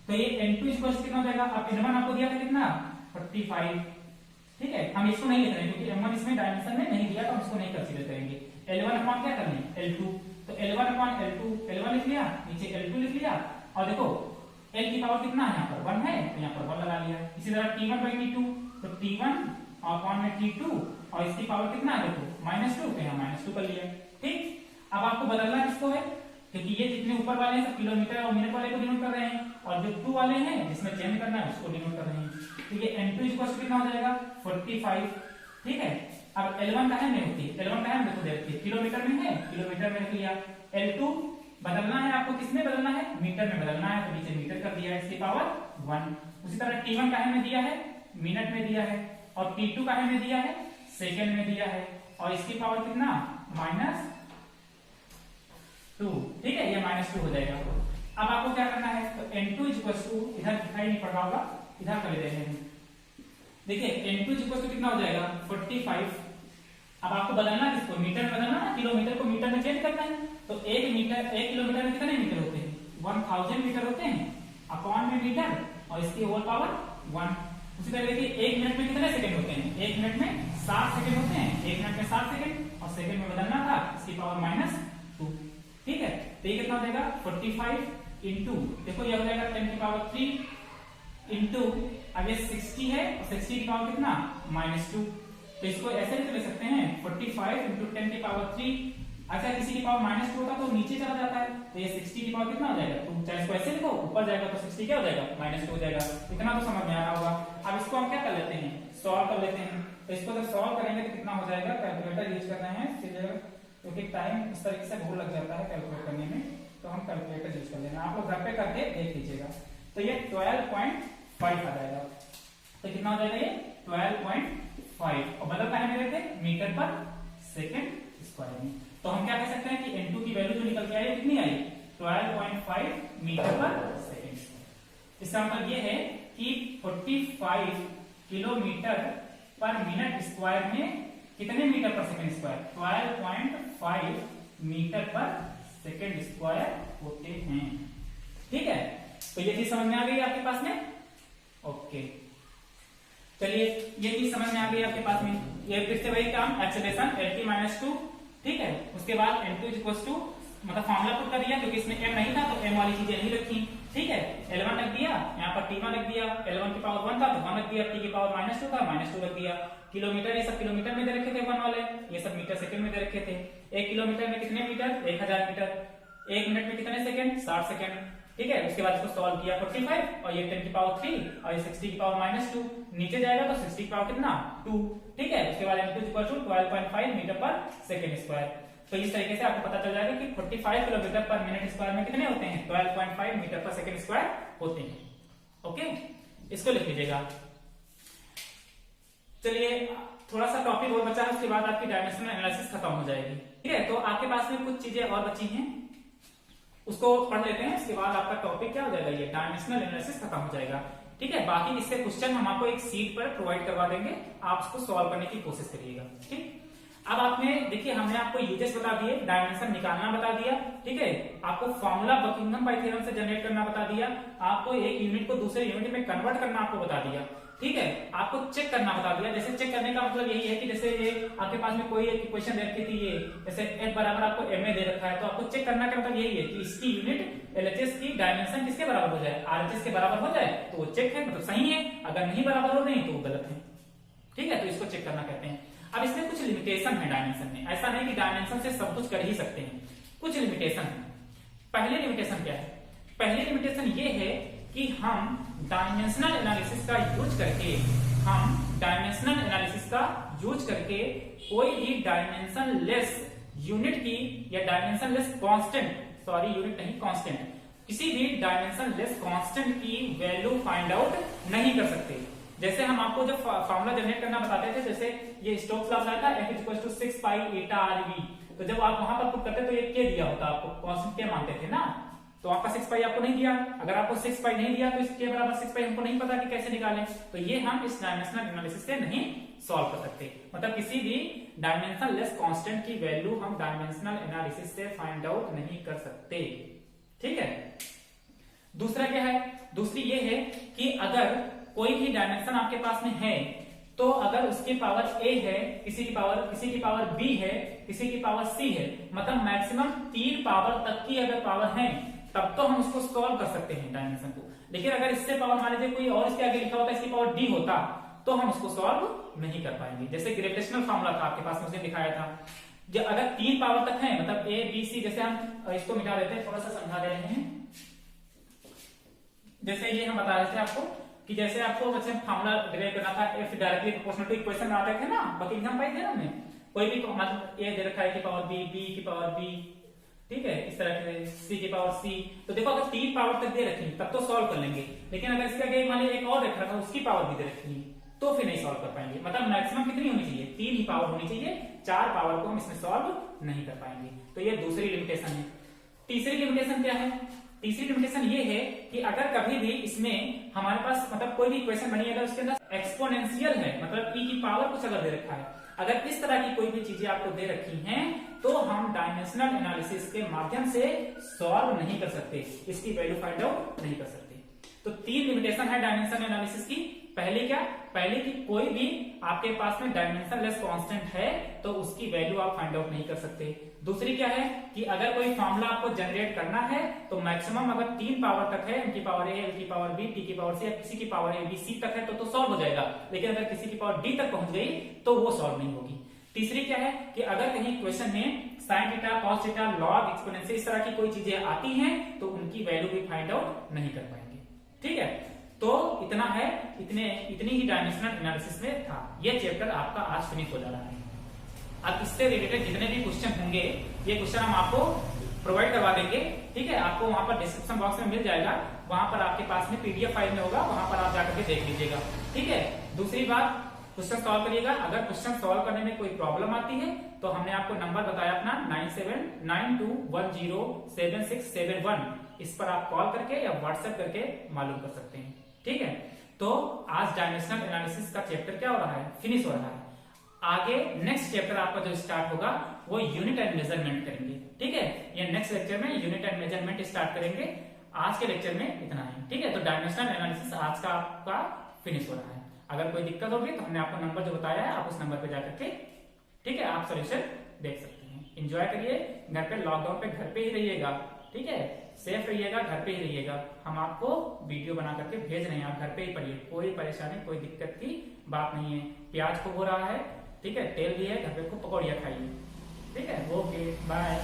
तो ये n2 कितना हो जाएगा, अब n1 आपको दिया था कितना, 45। ठीक है, हम इसको नहीं लिख रहे हैं क्योंकि m1 इसमें डायमेंशन में नहीं दिया, तो हम इसको नहीं कंसीडर करेंगे। l1 क्या करनी, l2। तो l1/l2 l1 लिख लिया, नीचे l2 लिख लिया, और देखो l की पावर कितना है, यहाँ पर 1 है तो यहाँ पर 1 लगा लिया। इसी तरह t1/t2, तो t1/t2 और इसकी पावर कितना है, देखो -2, तो यहाँ -2 कर लिया। ठीक, अब आपको बदलना किसको है, क्योंकि ये जितने ऊपर वाले हैं सब किलोमीटर और मिनट वाले को डिनोट कर रहे हैं, और जो 2 वाले हैं जिसमें चेंज करना है उसको डिनोट कर रहे हैं। तो ये n2 कितना हो जाएगा, 45। ठीक है, अब L1 का है नहीं होती, L1 का है देखो देखिए किलोमीटर में है, किलोमीटर में रख लिया। L2 बदलना है आपको, किसमें बदलना है, मीटर में बदलना है, तो नीचे मीटर कर दिया है, इसकी पावर 1। उसी तरह T1 का है में दिया है, मिनट में दिया है, और T2 का है में दिया है, सेकंड में दिया है, और इसकी पावर कितना, -2। ठीक है, ये -2 हो जाएगा। अब आपको क्या करना है, तो n2 इधर दिखाई नहीं पड़ रहा होगा, इधर कर लेते हैं। देखिए n2 कितना हो जाएगा, 45। अब आपको बदलना किसको, मीटर में बदलना ना, किलोमीटर को मीटर में चेंज करना है। तो 1 किलोमीटर में कितने मीटर होते हैं, 1000 मीटर होते हैं, अपॉन में मीटर और इसकी होल पावर 1। उसी तरह देखिए 1 मिनट में कितने सेकंड होते हैं, 1 मिनट में 60 सेकंड होते हैं, 1 मिनट में 60 सेकंड, और सेकंड में बदलना था, इसकी पावर -2। ठीक है, तो ये कितना हो जाएगा, 45 इंटू, देखो ये हो जाएगा 10 की पावर 3 इंटू, अब ये 60 है और 60 की पावर कितना, -2। तो इसको ऐसे भी लिख सकते हैं, 45 इंटू 10 की पावर 3। अच्छा किसी की पावर -2 होता तो नीचे चला जाता है, तो ये 60 की पावर कितना हो जाएगा, तो चाहे इसको ऐसे लिखो, ऊपर जाएगा तो 60 क्या हो जाएगा, -2 हो जाएगा। इतना तो समझ में आ रहा होगा। अब इसको हम क्या कर लेते हैं, सॉल्व कर लेते हैं। तो इसको जब सॉल्व करेंगे तो कितना हो जाएगा, कैलकुलेटर यूज कर रहे हैं क्योंकि टाइम इस तरीके से बहुत लग जाता है कैलकुलेट करने में, तो हम कैलकुलेटर यूज कर लेना। आप लोग घर पे करके देख लीजिएगा। तो ये 12.5 आ जाएगा। तो कितना हो जाएगा, ये 12.5, और बदल है मेरे थे मीटर पर सेकंड स्क्वायर में। तो हम क्या कह सकते हैं कि n2 की वैल्यू जो निकल के आई कितनी आई, 12.5 मीटर पर सेकंड स्क्वायर। इसका मतलब ये है कि 45 किलोमीटर पर मिनट स्क्वायर में कितने metre per second square, 12.5 metre per second square होते हैं। ठीक है, तो ये चीज समझ में आ गई आपके पास में। ओके, चलिए ये चीज समझ में आ गई आपके पास में। ये फिर से वही काम, एक्सेलरेशन L t-2। ठीक है, उसके बाद n2 मतलब फॉर्मूला पुट कर दिया, क्योंकि इसमें m नहीं था तो m वाली चीजें नहीं रखी। ठीक है, L1 रख दिया, यहाँ पर T1 रख दिया, L1 की पावर 1 था तो 1 रख दिया, T की पावर -2 था, -2 रख दिया। किलोमीटर ये सब किलोमीटर में दे रखे थे 1 वाले, ये सब मीटर सेकंड में दे रखे थे। 1 किलोमीटर में कितने मीटर, 1000 मीटर। 1 मिनट में कितने सेकंड, 60 सेकंड। ठीक है, उसके बाद इसको सॉल्व किया 45, और ये 10 की पावर 3 और ये 60 की पावर -2, नीचे जाएगा तो 60 की पावर कितना, 2। ठीक है, उसके बाद n2 12.5 metre per second square. तो इस तरीके से आपको पता चल जाएगा कि 45 किलोमीटर पर मिनट स्क्वायर में कितने होते हैं, 12.5 मीटर पर सेकंड स्क्वायर होते हैं। ओके, इसको लिख लीजिएगा। चलिए थोड़ा सा टॉपिक और बचा है, उसके बाद आपकी डायमेंशनल एनालिसिस खत्म हो जाएगी। ठीक है, तो आपके पास में कुछ चीजें और बची हैं, उसको पढ़ लेते हैं। उसके बाद आपका टॉपिक क्या हो जाएगा, ये डायमेंशनल एनालिसिस खत्म हो जाएगा। ठीक है, बाकी इससे क्वेश्चन हम आपको एक सीट पर प्रोवाइड करवा देंगे, आप उसको सॉल्व करने की कोशिश करिएगा। ठीक, अब आपने देखिए हमने आपको यूजेस बता दिए, डायमेंशन निकालना बता दिया। ठीक है, आपको फॉर्मूला बकिंघम पाई थ्योरम से जनरेट करना बता दिया, आपको एक यूनिट को दूसरे यूनिट में कन्वर्ट करना आपको बता दिया। ठीक है, आपको चेक करना बता दिया। जैसे चेक करने का मतलब यही है कि जैसे ये आपके पास में कोई एक इक्वेशन दे रखी थी, ये जैसे f बराबर आपको ma दे रखा है, तो आपको चेक करना का मतलब यही है कि इसकी यूनिट LHS की डायमेंशन किसके बराबर हो जाए, RHS के बराबर हो जाए तो वो चेक है, मतलब सही है। अगर नहीं बराबर हो नहीं तो वो गलत है। ठीक है, तो इसको चेक करना कहते हैं। अब इसमें कुछ लिमिटेशन है डायमेंशन में, ऐसा नहीं कि डायमेंशन से सब कुछ कर ही सकते हैं। कुछ लिमिटेशन है। पहली लिमिटेशन क्या है? पहली लिमिटेशन ये है कि हम डायमेंशनल एनालिसिस का यूज करके कोई भी डायमेंशन लेस यूनिट की या डायमेंशन लेस कांस्टेंट किसी भी डायमेंशन लेस कांस्टेंट की वैल्यू फाइंड आउट नहीं कर सकते। जैसे हम आपको जब फॉर्मूला जनरेट करना बताते थे, जैसे ये स्टोक्स लॉ आता है F = 6 पाई eta RV, तो जब आप वहां पर पुट करते तो ये क्या दिया होता आपको, कांस्टेंट क्या मानते थे ना, तो आपका 6 पाई आपको नहीं दिया। अगर आपको 6 पाई नहीं दिया तो इसके बराबर 6 पाई हमको नहीं पता कि कैसे निकालें, तो ये हम इस डायमेंशनल एनालिसिस से नहीं सॉल्व कर सकते। मतलब किसी भी डायमेंशन लेस कांस्टेंट की वैल्यू हम डायमेंशनल एनालिसिस से फाइंड आउट नहीं कर सकते। ठीक है। दूसरा क्या है? दूसरी ये है कि अगर कोई भी डायमेंशन आपके पास में है, तो अगर उसकी पावर a है, किसी की पावर b है, किसी की पावर c है, मतलब मैक्सिमम 3 पावर तक की अगर पावर है, तब तो हम उसको सॉल्व कर सकते हैं डायमेंशन को। लेकिन अगर इससे पावर मान लीजिए कोई और इसके आगे लिखा होता, इसकी पावर d होता, तो हम उसको सॉल्व नहीं कर पाएंगे। जैसे ग्रेविटेशनल फॉर्मूला था आपके पास में, उसने दिखाया था, जब अगर 3 पावर तक है, मतलब a b c, जैसे हम इसको मिटा देते हैं, थोड़ा सा समझा दे रहे हैं। जैसे ये हम बता रहे थे आपको कि जैसे आपको बच्चे फॉर्मूला डिराइव करना था, F directly proportional to equation में आते थे ना, बाकी एग्जाम पाई थे ना हमने, कोई भी मतलब a दे रखा है की पावर b, b की पावर b, ठीक है, इस तरह से c की पावर c, तो देखो अगर 3 पावर तक दे रखी तब तो सॉल्व कर लेंगे। लेकिन अगर इसके आगे मान लीजिए एक और रखा था, उसकी पावर भी दे रखी तो फिर नहीं सॉल्व कर पाएंगे। मतलब मैक्सिमम कितनी होनी चाहिए? 3 ही पावर होनी चाहिए, 4 पावर को हम इसमें सॉल्व नहीं कर पाएंगे। तो ये दूसरी लिमिटेशन है। तीसरी लिमिटेशन क्या है? तीसरी लिमिटेशन ये है कि अगर कभी भी इसमें हमारे पास मतलब कोई भी इक्वेशन बनी, अगर उसके अंदर एक्सपोनेंशियल है, मतलब e की पावर कुछ अगर दे रखा है, अगर इस तरह की कोई भी चीजें आपको दे रखी हैं, तो हम डायमेंशनल एनालिसिस के माध्यम से सॉल्व नहीं कर सकते, इसकी वैल्यू फाइंड आउट नहीं कर सकते। तो 3 लिमिटेशन है डायमेंशन एनालिसिस की। पहले क्या? पहले कि कोई भी आपके पास में डायमेंशन लेस कांस्टेंट है तो उसकी वैल्यू आप फाइंड आउट नहीं कर सकते। दूसरी क्या है कि अगर कोई फॉर्मूला आपको जनरेट करना है तो मैक्सिमम अगर 3 पावर तक है, उनकी पावर a, उनकी पावर b, t की पावर c, या किसी की पावर a, b, c तक है तो सॉल्व हो जाएगा। लेकिन अगर किसी की पावर d तक पहुंच गई तो वो सॉल्व नहीं होगी। तीसरी क्या है कि अगर कहीं क्वेश्चन में sine theta, cos theta, log, exponential इस तरह की कोई चीजें आती हैं तो उनकी वैल्यू भी फाइंड आउट नहीं कर पाएंगे। ठीक है, तो इतना है, इतनी ही डायमेंशनल एनालिसिस में था। ये चैप्टर आपका आज फिनिश हो जा रहा है। अब इससे रिलेटेड जितने भी क्वेश्चन होंगे, ये क्वेश्चन हम आपको प्रोवाइड करवा देंगे। ठीक है, आपको वहां पर डिस्क्रिप्शन बॉक्स में मिल जाएगा, वहां पर आपके पास में पीडीएफ फाइल में होगा, वहां पर आप जाकर के देख लीजिएगा। ठीक है, दूसरी बात, क्वेश्चन सॉल्व करिएगा। अगर क्वेश्चन सॉल्व करने में कोई प्रॉब्लम आती है तो हमने आपको नंबर बताया अपना 9792107671, इस पर आप कॉल करके या व्हाट्सएप करके मालूम कर सकते हैं। ठीक है, तो आज डायमेंशनल एनालिसिस का चैप्टर क्या हो रहा है? फिनिश हो रहा है। आगे नेक्स्ट चैप्टर आपका जो स्टार्ट होगा वो यूनिट एंड मेजरमेंट करेंगे। ठीक है, ये नेक्स्ट लेक्चर में यूनिट एंड मेजरमेंट स्टार्ट करेंगे। आज के लेक्चर में इतना है। ठीक है, तो डायमेंशनल एनालिसिस आज का आपका फिनिश हो रहा है। अगर कोई दिक्कत होगी तो हमने आपको नंबर जो बताया है, आप उस नंबर पे जाकर के ठीक है आप सोल्यूशन देख सकते हैं। एंजॉय करिए, घर पे लॉकडाउन पे घर पे ही रहिएगा। ठीक है, सेफ रहिएगा, घर पे ही रहिएगा। हम आपको वीडियो बना करके भेज रहे हैं, आप घर पे ही पढ़िए, कोई परेशानी कोई दिक्कत की बात नहीं है। प्याज खूब हो रहा है, ठीक है, तेल भी है, घर पे खूब पकौड़ियाँ खाइए। ठीक है, ओके बाय।